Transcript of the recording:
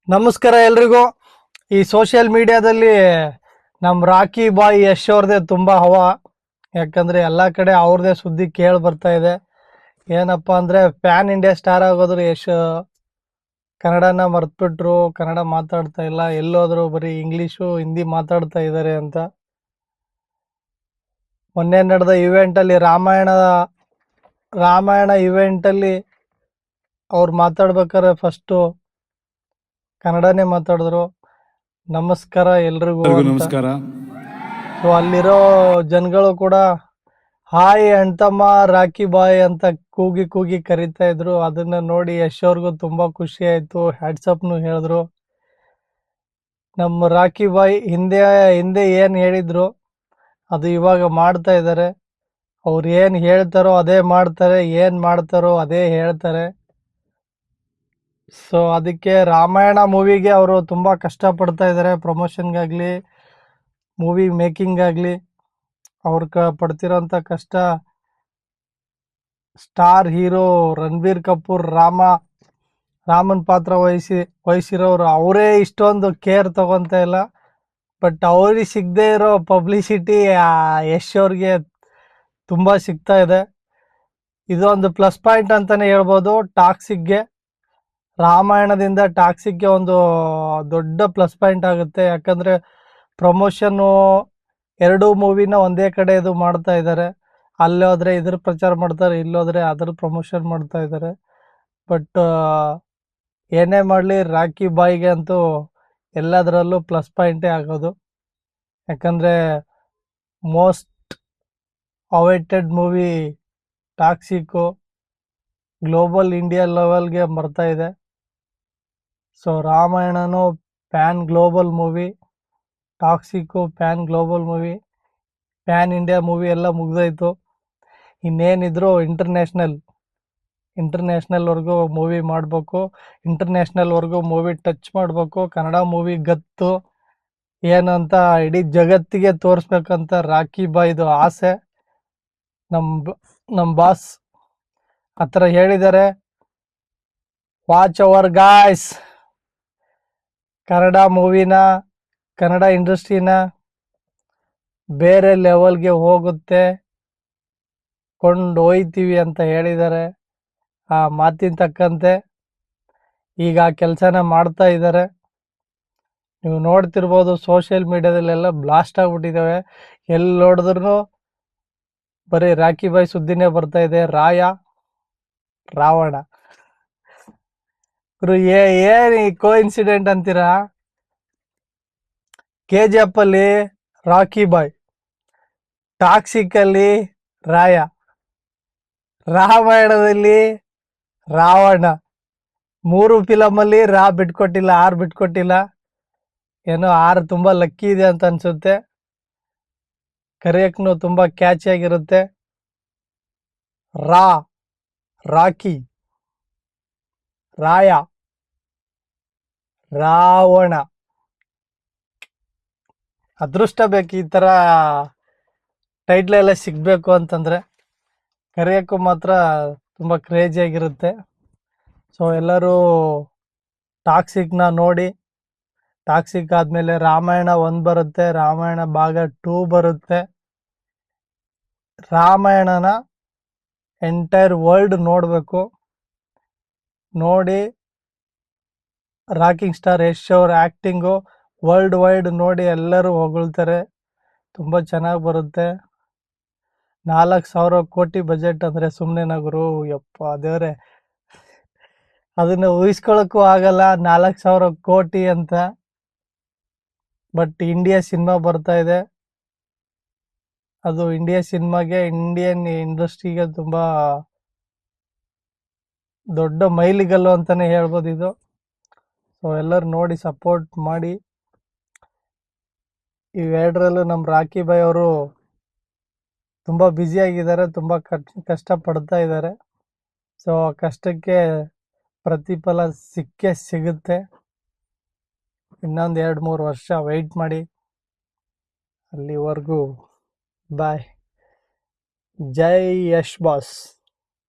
ನಮಸ್ಕಾರ ಎಲ್ರಿಗೂ. ಈ ಸೋಷಿಯಲ್ ಮೀಡಿಯಾದಲ್ಲಿ ನಮ್ಮ ರಾಕಿ ಬಾಯ್ ಯಶ್ ಅವ್ರದೇ ತುಂಬ ಹವಾ. ಯಾಕಂದರೆ ಎಲ್ಲ ಕಡೆ ಅವ್ರದೇ ಸುದ್ದಿ ಕೇಳಿ ಬರ್ತಾ ಇದೆ. ಏನಪ್ಪ ಅಂದರೆ ಪ್ಯಾನ್ ಇಂಡಿಯಾ ಸ್ಟಾರ್ ಆಗೋದ್ರು ಯಶ್. ಕನ್ನಡನ ಮರ್ತ್ಬಿಟ್ರು, ಕನ್ನಡ ಮಾತಾಡ್ತಾ ಇಲ್ಲ, ಎಲ್ಲೋದ್ರು ಬರೀ ಇಂಗ್ಲೀಷು ಹಿಂದಿ ಮಾತಾಡ್ತಾ ಇದ್ದಾರೆ ಅಂತ. ಮೊನ್ನೆ ನಡೆದ ಇವೆಂಟಲ್ಲಿ ರಾಮಾಯಣ ಇವೆಂಟಲ್ಲಿ ಅವ್ರು ಮಾತಾಡ್ಬೇಕಾದ್ರೆ ಫಸ್ಟು ಕನ್ನಡನೇ ಮಾತಾಡಿದ್ರು. ನಮಸ್ಕಾರ ಎಲ್ರಿಗೂ ಎಲ್ಲರಿಗೂ ಅಂತ. ನಮಸ್ಕಾರ. ಸೊ ಅಲ್ಲಿರೋ ಜನಗಳು ಕೂಡ ಹಾಯ್ ಅಣ್ತಮ್ಮ ರಾಕಿ ಬಾಯ್ ಅಂತ ಕೂಗಿ ಕೂಗಿ ಕರಿತಾ ಇದ್ರು. ಅದನ್ನ ನೋಡಿ ಯಶ್ ಅವ್ರಿಗೂ ತುಂಬಾ ಖುಷಿ ಆಯ್ತು. ಹ್ಯಾಟ್ಸಪ್ನು ಹೇಳಿದ್ರು. ನಮ್ಮ ರಾಕಿ ಬಾಯ್ ಹಿಂದೆ ಏನ್ ಹೇಳಿದ್ರು ಅದು ಇವಾಗ ಮಾಡ್ತಾ ಇದ್ದಾರೆ. ಅವ್ರು ಏನ್ ಹೇಳ್ತಾರೋ ಅದೇ ಮಾಡ್ತಾರೆ, ಏನ್ ಮಾಡ್ತಾರೋ ಅದೇ ಹೇಳ್ತಾರೆ. ಸೊ ಅದಕ್ಕೆ ರಾಮಾಯಣ ಮೂವಿಗೆ ಅವರು ತುಂಬಾ ಕಷ್ಟ ಪಡ್ತಾ ಇದ್ದಾರೆ. ಪ್ರಮೋಷನ್ಗಾಗ್ಲಿ ಮೂವಿ ಮೇಕಿಂಗ್ ಆಗಲಿ ಅವ್ರ ಪಡ್ತಿರೋಂಥ ಕಷ್ಟ. ಸ್ಟಾರ್ ಹೀರೋ ರಣಬೀರ್ ಕಪೂರ್ ರಾಮನ್ ಪಾತ್ರ ವಹಿಸಿರೋರು ಅವರೇ ಇಷ್ಟೊಂದು ಕೇರ್ ತಗೊಂತ ಇಲ್ಲ. ಬಟ್ ಅವ್ರಿಗೆ ಸಿಗದೆ ಇರೋ ಪಬ್ಲಿಸಿಟಿ ಯಶ್ ಅವ್ರಿಗೆ ತುಂಬ ಸಿಗ್ತಾ ಇದೆ. ಇದೊಂದು ಪ್ಲಸ್ ಪಾಯಿಂಟ್ ಅಂತಲೇ ಹೇಳ್ಬೋದು ಟಾಕ್ಸಿಕ್ಗೆ. ರಾಮಾಯಣದಿಂದ ಟಾಕ್ಸಿಕ್ಗೆ ಒಂದು ದೊಡ್ಡ ಪ್ಲಸ್ ಪಾಯಿಂಟ್ ಆಗುತ್ತೆ. ಯಾಕಂದರೆ ಪ್ರಮೋಷನ್ನು ಎರಡೂ ಮೂವಿನ ಒಂದೇ ಕಡೆ ಇದು ಮಾಡ್ತಾ ಇದ್ದಾರೆ. ಅಲ್ಲೋದ್ರೆ ಇದ್ರ ಪ್ರಚಾರ ಮಾಡ್ತಾರೆ, ಇಲ್ಲೋದ್ರೆ ಅದ್ರ ಪ್ರಮೋಷನ್ ಮಾಡ್ತಾ ಇದ್ದಾರೆ. ಬಟ್ ಏನೇ ಮಾಡಲಿ ರಾಕಿ ಬಾಯ್ಗೆ ಅಂತೂ ಎಲ್ಲದರಲ್ಲೂ ಪ್ಲಸ್ ಪಾಯಿಂಟೇ ಆಗೋದು. ಯಾಕಂದರೆ most awaited movie Toxic global India ಲೆವೆಲ್ಗೆ ಬರ್ತಾ ಇದೆ. ಸೊ ರಾಮಾಯಣನೂ pan global movie, Toxic pan global movie, pan India movie ಎಲ್ಲ ಮುಗ್ದೋಯ್ತು. ಇನ್ನೇನಿದ್ರು ಇಂಟರ್ನ್ಯಾಷನಲ್ವರೆಗೂ ಮೂವಿ ಮಾಡಬೇಕು, ಇಂಟರ್ನ್ಯಾಷನಲ್ವರೆಗೂ ಮೂವಿ ಟಚ್ ಮಾಡಬೇಕು. ಕನ್ನಡ ಮೂವಿ ಗತ್ತು ಏನಂತ ಇಡೀ ಜಗತ್ತಿಗೆ ತೋರಿಸ್ಬೇಕಂತ ರಾಕಿ ಬಾಯ್ದು ಆಸೆ. ನಮ್ಮ ಬಾಸ್ ಆ ಥರ ಹೇಳಿದ್ದಾರೆ. ವಾಚ್ ಅವರ್ ಗಾಯ್ಸ್, ಕನ್ನಡ ಮೂವಿನ, ಕನ್ನಡ ಇಂಡಸ್ಟ್ರಿನ ಬೇರೆ ಲೆವೆಲ್ಗೆ ಹೋಗುತ್ತೆ, ಕೊಂಡೊಯ್ತೀವಿ ಅಂತ ಹೇಳಿದ್ದಾರೆ. ಆ ಮಾತಿನ ತಕ್ಕಂತೆ ಈಗ ಆ ಕೆಲಸನ ಮಾಡ್ತಾ ಇದ್ದಾರೆ. ನೀವು ನೋಡ್ತಿರ್ಬೋದು ಸೋಷಿಯಲ್ ಮೀಡಿಯಾದಲ್ಲೆಲ್ಲ ಬ್ಲಾಸ್ಟ್ ಆಗ್ಬಿಟ್ಟಿದ್ದಾವೆ. ಎಲ್ಲಿ ನೋಡಿದ್ರು ಬರೀ ರಾಕಿ ಬಾಯ್ ಸುದ್ದಿನೇ ಬರ್ತಾ ಇದೆ. ರಾವಣ ಏನ್ ಕೋ ಇನ್ಸಿಡೆಂಟ್ ಅಂತೀರಾ? KGF ಅಲ್ಲಿ ರಾಕಿ ಬಾಯ್, ಟಾಕ್ಸಿಕ್ ಅಲ್ಲಿ ರಾಮಾಯಣದಲ್ಲಿ ರಾವಣ. 3 ಫಿಲಮಲ್ಲಿ ಬಿಟ್ಕೊಟ್ಟಿಲ್ಲ, 6 ಬಿಟ್ಕೊಟ್ಟಿಲ್ಲ. ಏನೋ 6 ತುಂಬ ಲಕ್ಕಿ ಇದೆ ಅಂತ ಅನ್ಸುತ್ತೆ. ಕರೆಯಕ್ನು ತುಂಬ ಕ್ಯಾಚಿ ಆಗಿರುತ್ತೆ. ರಾಕಿ, ರಾವಣ. ಅದೃಷ್ಟ ಬೇಕು ಈ ಥರ ಟೈಟ್ಲೆಲ್ಲ ಸಿಗಬೇಕು ಅಂತಂದರೆ. ಕರೆಯೋಕ್ಕೂ ಮಾತ್ರ ತುಂಬ ಕ್ರೇಜಿಯಾಗಿರುತ್ತೆ. ಸೊ ಎಲ್ಲರೂ ಟಾಕ್ಸಿಕ್ನ ನೋಡಿ. ಟಾಕ್ಸಿಕ್ ಆದಮೇಲೆ ರಾಮಾಯಣ 1 ಬರುತ್ತೆ, ರಾಮಾಯಣ ಭಾಗ 2 ಬರುತ್ತೆ. ರಾಮಾಯಣನ ಎಂಟೈರ್ ವರ್ಲ್ಡ್ ನೋಡಬೇಕು. ನೋಡಿ ರಾಕಿಂಗ್ ಸ್ಟಾರ್ ಯಶ್ ಅವ್ರ ಆ್ಯಕ್ಟಿಂಗು ವರ್ಲ್ಡ್ ವೈಡ್ ನೋಡಿ ಎಲ್ಲರೂ ಹೊಗಳ್ತಾರೆ. ತುಂಬ ಚೆನ್ನಾಗಿ ಬರುತ್ತೆ. 4,000 ಕೋಟಿ ಬಜೆಟ್ ಅಂದರೆ ಸುಮ್ಮನೆ ಗುರು, ಯಪ್ಪ ದೇವ್ರೆ, ಅದನ್ನು ಊಹಿಸ್ಕೊಳ್ಳೋಕ್ಕೂ ಆಗಲ್ಲ 4,000 ಕೋಟಿ ಅಂತ. ಬಟ್ ಇಂಡಿಯಾ ಸಿನಿಮಾ ಬರ್ತಾ ಇದೆ. ಅದು ಇಂಡಿಯಾ ಸಿನಿಮಾಗೆ, ಇಂಡಿಯನ್ ಇಂಡಸ್ಟ್ರಿಗೆ ತುಂಬ ದೊಡ್ಡ ಮೈಲಿಗಲ್ಲು ಅಂತಲೇ ಹೇಳ್ಬೋದು ಇದು. ಸೊ ಎಲ್ಲರೂ ನೋಡಿ ಸಪೋರ್ಟ್ ಮಾಡಿ. ಇವೆರಡರಲ್ಲೂ ನಮ್ಮ ರಾಕಿ ಬಾಯ್ ಅವರು ತುಂಬ ಬ್ಯುಸಿಯಾಗಿದ್ದಾರೆ, ತುಂಬ ಕಷ್ಟಪಡ್ತಾ ಇದ್ದಾರೆ. ಸೊ ಆ ಕಷ್ಟಕ್ಕೆ ಪ್ರತಿಫಲ ಸಿಕ್ಕೇ ಸಿಗುತ್ತೆ. ಇನ್ನೊಂದು 2-3 ವರ್ಷ ವೆಯ್ಟ್ ಮಾಡಿ. ಅಲ್ಲಿವರೆಗೂ ಬಾಯ್. ಜೈ ಯಶ್ ಬಾಸ್.